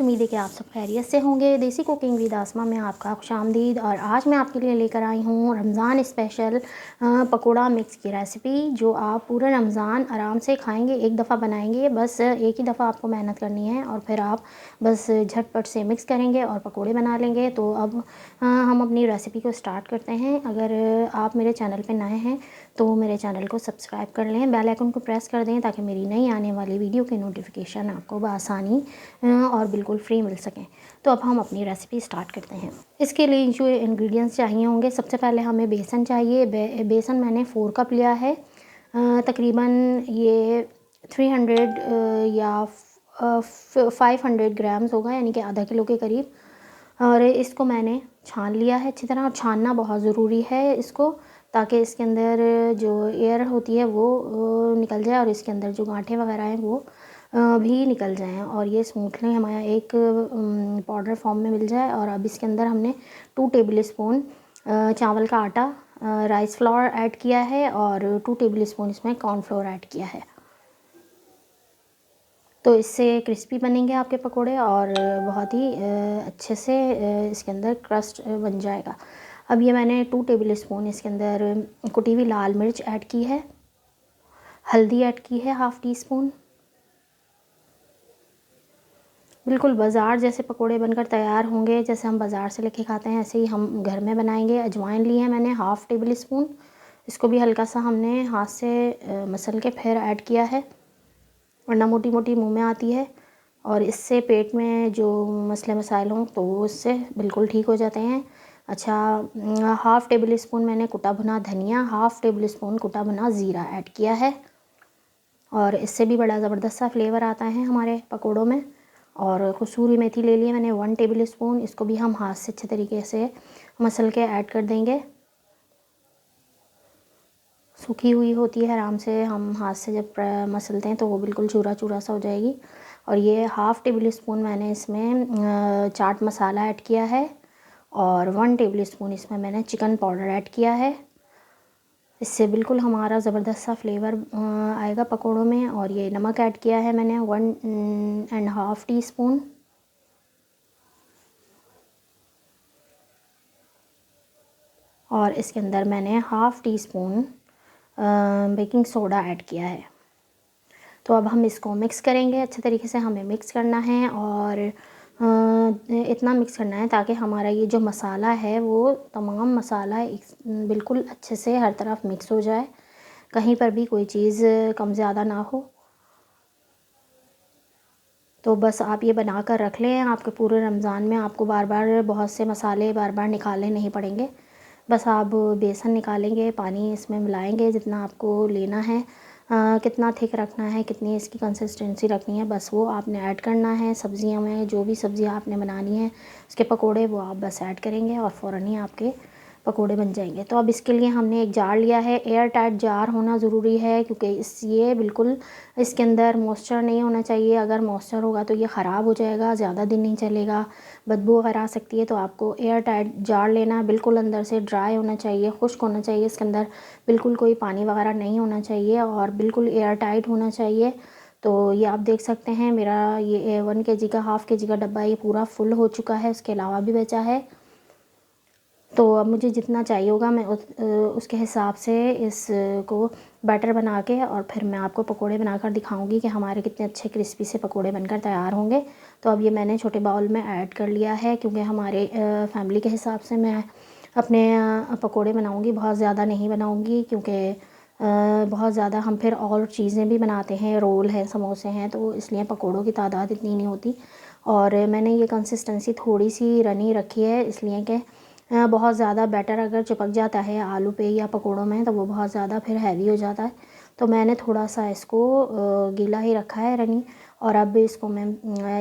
उम्मीद है कि आप सब खैरियत से होंगे। देसी कुकिंग विद आसमा में आपका खुशामदीद। और आज मैं आपके लिए लेकर आई हूँ रमज़ान स्पेशल पकोड़ा मिक्स की रेसिपी, जो आप पूरा रमज़ान आराम से खाएंगे। एक दफ़ा बनाएंगे, बस एक ही दफ़ा आपको मेहनत करनी है और फिर आप बस झटपट से मिक्स करेंगे और पकोड़े बना लेंगे। तो अब हम अपनी रेसिपी को स्टार्ट करते हैं। अगर आप मेरे चैनल पर नए हैं तो मेरे चैनल को सब्सक्राइब कर लें, बेल आइकन को प्रेस कर दें ताकि मेरी नई आने वाली वीडियो की नोटिफिकेशन आपको बआसानी और बिल्कुल फ्री मिल सकें। तो अब हम अपनी रेसिपी स्टार्ट करते हैं। इसके लिए जो इंग्रेडिएंट्स चाहिए होंगे, सबसे पहले हमें बेसन चाहिए। बेसन मैंने 4 कप लिया है। तकरीबन ये 300 या 500 ग्राम्स होगा, यानी कि आधा किलो के करीब। और इसको मैंने छान लिया है अच्छी तरह, और छानना बहुत ज़रूरी है इसको, ताकि इसके अंदर जो एयर होती है वो निकल जाए और इसके अंदर जो गांठें वगैरह हैं वो भी निकल जाएं और ये स्मूथली हमारा एक पाउडर फॉर्म में मिल जाए। और अब इसके अंदर हमने 2 टेबल स्पून चावल का आटा, राइस फ्लोर ऐड किया है और 2 टेबल स्पून इसमें कॉर्नफ्लोर ऐड किया है। तो इससे क्रिस्पी बनेंगे आपके पकोड़े और बहुत ही अच्छे से इसके अंदर क्रस्ट बन जाएगा। अब ये मैंने 2 टेबल स्पून इसके अंदर कुटी हुई लाल मिर्च ऐड की है, हल्दी ऐड की है हाफ़ टी स्पून। बिल्कुल बाज़ार जैसे पकोड़े बनकर तैयार होंगे, जैसे हम बाज़ार से लेके खाते हैं ऐसे ही हम घर में बनाएंगे। अजवाइन ली है मैंने हाफ़ टेबल स्पून, इसको भी हल्का सा हमने हाथ से मसल के फिर ऐड किया है, वरना मोटी मोटी मुंह में आती है और इससे पेट में जो मसले मसाइल हों तो वो इससे बिल्कुल ठीक हो जाते हैं। अच्छा, हाफ़ टेबल स्पून मैंने कुटा भुना धनिया, हाफ़ टेबल स्पून कुटा भुना ज़ीरा ऐड किया है और इससे भी बड़ा ज़बरदस्त सा फ्लेवर आता है हमारे पकोड़ों में। और कसूरी मेथी ले लिए मैंने 1 टेबल स्पून, इसको भी हम हाथ से अच्छे तरीके से मसल के ऐड कर देंगे। सूखी हुई होती है, आराम से हम हाथ से जब मसलते हैं तो वो बिल्कुल चूरा चूरा सा हो जाएगी। और ये हाफ़ टेबल स्पून मैंने इसमें चाट मसाला ऐड किया है और 1 टेबल स्पून इसमें मैंने चिकन पाउडर ऐड किया है। इससे बिल्कुल हमारा ज़बरदस्त सा फ्लेवर आएगा पकोड़ों में। और ये नमक ऐड किया है मैंने 1.5 टीस्पून। और इसके अंदर मैंने half tea spoon baking soda add किया है। तो अब हम इसको मिक्स करेंगे अच्छे तरीके से, हमें मिक्स करना है और इतना मिक्स करना है ताकि हमारा ये जो मसाला है वो तमाम मसाला बिल्कुल अच्छे से हर तरफ मिक्स हो जाए, कहीं पर भी कोई चीज़ कम ज़्यादा ना हो। तो बस आप ये बना कर रख लें, आपके पूरे रमज़ान में आपको बार बार बहुत से मसाले बार बार निकालने नहीं पड़ेंगे। बस आप बेसन निकालेंगे, पानी इसमें मिलाएंगे जितना आपको लेना है, कितना थिक रखना है, कितनी इसकी कंसिस्टेंसी रखनी है, बस वो आपने ऐड करना है। सब्ज़ियों में जो भी सब्ज़ियाँ आपने बनानी है उसके पकोड़े वो आप बस ऐड करेंगे और फ़ौरन ही आपके पकोड़े बन जाएंगे। तो अब इसके लिए हमने एक जार लिया है। एयर टाइट जार होना ज़रूरी है, क्योंकि ये बिल्कुल इसके अंदर मॉइस्चर नहीं होना चाहिए। अगर मॉइस्चर होगा तो ये ख़राब हो जाएगा, ज़्यादा दिन नहीं चलेगा, बदबू वगैरह आ सकती है। तो आपको एयर टाइट जार लेना है, बिल्कुल अंदर से ड्राई होना चाहिए, खुश्क होना चाहिए, इसके अंदर बिल्कुल कोई पानी वगैरह नहीं होना चाहिए और बिल्कुल एयर टाइट होना चाहिए। तो ये आप देख सकते हैं मेरा ये 1 kg का, हाफ़ kg का डब्बा ये पूरा फुल हो चुका है, उसके अलावा भी बचा है। तो अब मुझे जितना चाहिए होगा मैं उसके हिसाब से इसको बैटर बना के और फिर मैं आपको पकोड़े बनाकर दिखाऊंगी कि हमारे कितने अच्छे क्रिस्पी से पकोड़े बनकर तैयार होंगे। तो अब ये मैंने छोटे बाउल में ऐड कर लिया है, क्योंकि हमारे फैमिली के हिसाब से मैं अपने पकोड़े बनाऊंगी, बहुत ज़्यादा नहीं बनाऊंगी, क्योंकि बहुत ज़्यादा हम फिर और चीज़ें भी बनाते हैं, रोल हैं, समोसे हैं, तो इसलिए पकोड़ों की तादाद इतनी नहीं होती। और मैंने ये कंसिस्टेंसी थोड़ी सी रनी रखी है, इसलिए कि बहुत ज़्यादा बैटर अगर चिपक जाता है आलू पे या पकोड़ों में तो वो बहुत ज़्यादा फिर हैवी हो जाता है। तो मैंने थोड़ा सा इसको गीला ही रखा है रनी। और अब इसको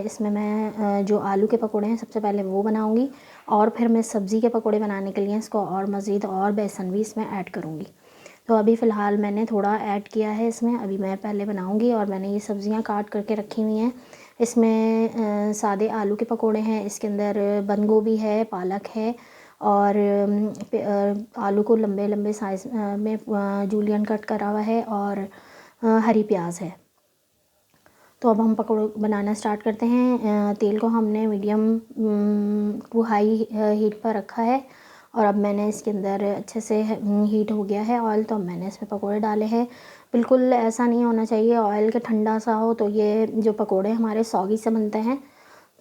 इसमें मैं जो आलू के पकोड़े हैं सबसे पहले वो बनाऊंगी और फिर मैं सब्ज़ी के पकोड़े बनाने के लिए इसको और मज़ीद और बेसन भी इसमें ऐड करूँगी। तो अभी फ़िलहाल मैंने थोड़ा ऐड किया है इसमें, अभी मैं पहले बनाऊँगी। और मैंने ये सब्ज़ियाँ काट करके रखी हुई हैं। इसमें सादे आलू के पकोड़े हैं, इसके अंदर बंद गोभी है, पालक है और आलू को लंबे लंबे साइज़ में जूलियन कट करा हुआ है और हरी प्याज है। तो अब हम पकौड़े बनाना स्टार्ट करते हैं। तेल को हमने मीडियम टू हाई हीट पर रखा है और अब मैंने इसके अंदर अच्छे से हीट हो गया है ऑयल, तो अब मैंने इसमें पकोड़े डाले हैं। बिल्कुल ऐसा नहीं होना चाहिए ऑयल के ठंडा सा हो तो ये जो पकोड़े हमारे सॉगी से बनते हैं।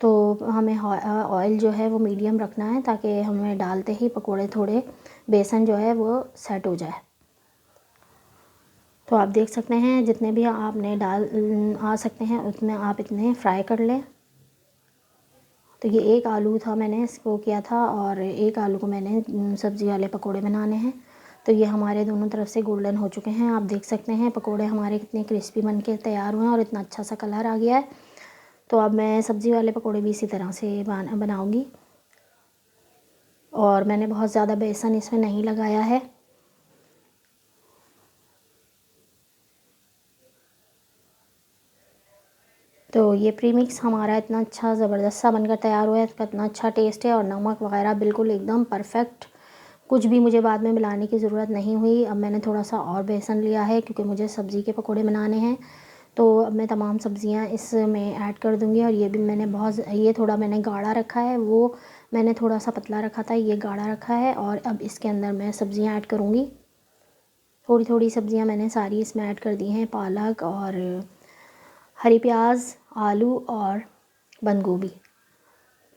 तो हमें ऑयल जो है वो मीडियम रखना है ताकि हमें डालते ही पकोड़े थोड़े बेसन जो है वो सेट हो जाए। तो आप देख सकते हैं जितने भी आपने डाल आ सकते हैं उतने आप इतने फ्राई कर लें। तो ये एक आलू था, मैंने इसको किया था और एक आलू को मैंने सब्ज़ी वाले पकोड़े बनाने हैं। तो ये हमारे दोनों तरफ से गोल्डन हो चुके हैं। आप देख सकते हैं पकोड़े हमारे कितने क्रिस्पी बन के तैयार हुए हैं और इतना अच्छा सा कलर आ गया है। तो अब मैं सब्ज़ी वाले पकोड़े भी इसी तरह से बनाऊँगी और मैंने बहुत ज़्यादा बेसन इसमें नहीं लगाया है। तो ये प्रीमिक्स हमारा इतना अच्छा ज़बरदस्त सा बनकर तैयार हुआ है, इसका इतना अच्छा टेस्ट है और नमक वगैरह बिल्कुल एकदम परफेक्ट, कुछ भी मुझे बाद में मिलाने की ज़रूरत नहीं हुई। अब मैंने थोड़ा सा और बेसन लिया है क्योंकि मुझे सब्ज़ी के पकोड़े बनाने हैं। तो अब मैं तमाम सब्ज़ियां इसमें ऐड कर दूंगी और ये भी मैंने ये थोड़ा मैंने गाढ़ा रखा है, वो मैंने थोड़ा सा पतला रखा था, ये गाढ़ा रखा है। और अब इसके अंदर मैं सब्ज़ियाँ ऐड करूँगी। थोड़ी थोड़ी सब्ज़ियाँ मैंने सारी इसमें ऐड कर दी हैं, पालक और हरी प्याज, आलू और बंद गोभी।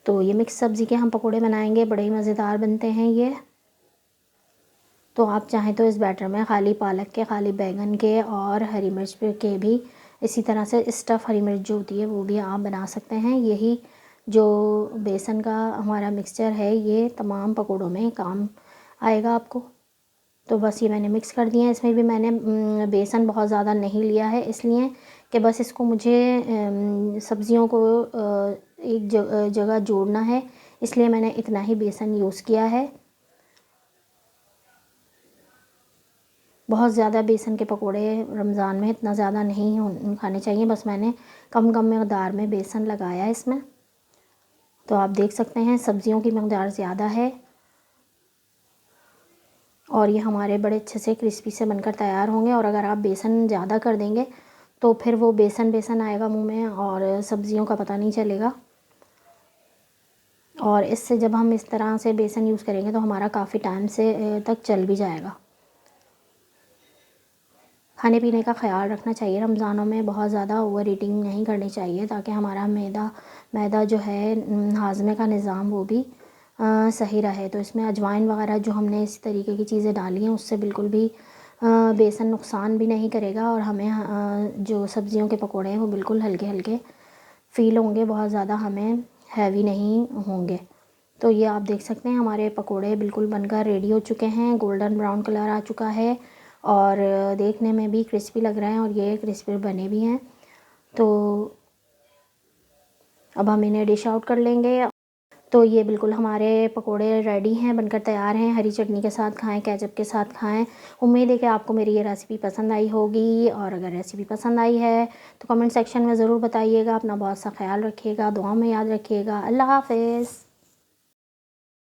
तो ये मिक्स सब्ज़ी के हम पकोड़े बनाएंगे, बड़े ही मज़ेदार बनते हैं ये। तो आप चाहें तो इस बैटर में खाली पालक के, खाली बैंगन के और हरी मिर्च के भी इसी तरह से स्टफ़ हरी मिर्च जो होती है वो भी आप बना सकते हैं। यही जो बेसन का हमारा मिक्सचर है ये तमाम पकोड़ों में काम आएगा आपको। तो बस ये मैंने मिक्स कर दिया है। इसमें भी मैंने बेसन बहुत ज़्यादा नहीं लिया है इसलिए कि बस इसको मुझे सब्ज़ियों को एक जगह जोड़ना है, इसलिए मैंने इतना ही बेसन यूज़ किया है। बहुत ज़्यादा बेसन के पकोड़े रमज़ान में इतना ज़्यादा नहीं खाने चाहिए, बस मैंने कम कम मकदार में बेसन लगाया है इसमें। तो आप देख सकते हैं सब्ज़ियों की मकदार ज़्यादा है और ये हमारे बड़े अच्छे से क्रिस्पी से बनकर तैयार होंगे। और अगर आप बेसन ज़्यादा कर देंगे तो फिर वो बेसन बेसन आएगा मुंह में और सब्ज़ियों का पता नहीं चलेगा। और इससे जब हम इस तरह से बेसन यूज़ करेंगे तो हमारा काफ़ी टाइम से तक चल भी जाएगा। खाने पीने का ख्याल रखना चाहिए रमज़ानों में, बहुत ज़्यादा ओवर ईटिंग नहीं करनी चाहिए ताकि हमारा मैदा जो है हाजमे का निज़ाम वो भी सही रहे। तो इसमें अजवाइन वगैरह जो हमने इस तरीके की चीज़ें डाली हैं उससे बिल्कुल भी बेसन नुकसान भी नहीं करेगा और हमें जो सब्ज़ियों के पकोड़े हैं वो बिल्कुल हल्के हल्के फ़ील होंगे, बहुत ज़्यादा हमें हैवी नहीं होंगे। तो ये आप देख सकते हैं हमारे पकोड़े बिल्कुल बनकर रेडी हो चुके हैं, गोल्डन ब्राउन कलर आ चुका है और देखने में भी क्रिस्पी लग रहे हैं और ये क्रिस्पी बने भी हैं। तो अब हम इन्हें डिश आउट कर लेंगे। तो ये बिल्कुल हमारे पकोड़े रेडी हैं, बनकर तैयार हैं। हरी चटनी के साथ खाएं, केचप के साथ खाएं। उम्मीद है कि आपको मेरी ये रेसिपी पसंद आई होगी और अगर रेसिपी पसंद आई है तो कमेंट सेक्शन में ज़रूर बताइएगा। अपना बहुत सा ख्याल रखिएगा, दुआ में याद रखिएगा। अल्लाह हाफ़िज़।